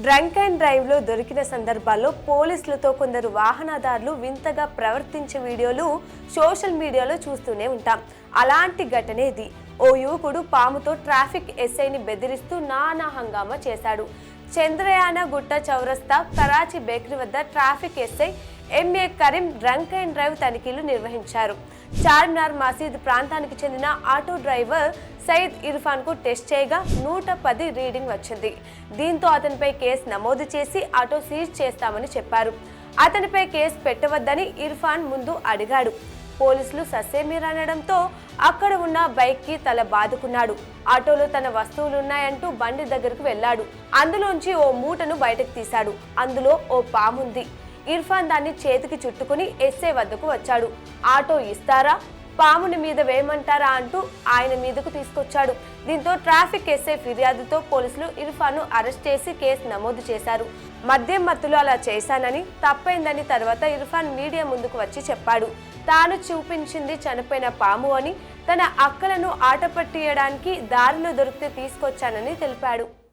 Drunk and డ్రైవ్లో దొరికిన సందర్భాల్లో పోలీసులతో కొందరు వాహనదారులు వింతగా ప్రవర్తించే వీడియోలు సోషల్ మీడియాలో చూస్తూనే ఉంటాం. అలాంటి ఘటనే ఇది. ఓ యువకుడు పాముతో ట్రాఫిక్ ఎస్ఐని బెదిరిస్తూ నానా హంగామా చేశాడు. చంద్రయాన గుట్ట చౌరస్తా కరాచీ బేకరీ వద్ద traffic SI MA Karim drunk and drive తనిఖీలు నిర్వహించారు. చార్మినార్ మసీద్ ప్రాంతానికి చెందిన ఆటో డ్రైవర్ సయీద్ ఇర్ఫాన్ కు టెస్ట్ చేయగా 110 రీడింగ్ వచ్చింది. దీంతో అతనిపై కేసు నమోదు చేసి ఆటో సీజ్ చేస్తామని చెప్పారు. అతనిపై కేసు పెట్టవద్దని ఇర్ఫాన్ ముందు అడిగాడు. పోలీసులు ససేమిరనడంతో అక్కడ ఉన్న బైక్ కి తల బాదుకున్నాడు. ఆటోలో తన వస్తువులున్నాయంటూ బండి దగ్గరకు వెళ్లాడు. అందులోంచి ఓ మూటను బయటకు తీశాడు. అందులో ఓ పాముంది. ఇర్ఫాన్ దాన్ని చేతికి చుట్టుకుని ఎస్ఐ వద్దకు వచ్చాడు. ఆటో ఇస్తారా, పాముని మీద వేయమంటారా అంటూ ఆయన మీదకు తీసుకొచ్చాడు. దీంతో ట్రాఫిక్ ఎస్ఐ ఫిర్యాదుతో పోలీసులు ఇర్ఫాన్ను అరెస్ట్ చేసి కేసు నమోదు చేశారు. మద్యం మత్తులో అలా చేశానని, తప్పైందని తర్వాత ఇర్ఫాన్ మీడియా ముందుకు వచ్చి చెప్పాడు. తాను చూపించింది చనిపోయిన పాము అని, తన అక్కలను ఆట పట్టియడానికి దారిలో దొరికితే తీసుకొచ్చానని తెలిపాడు.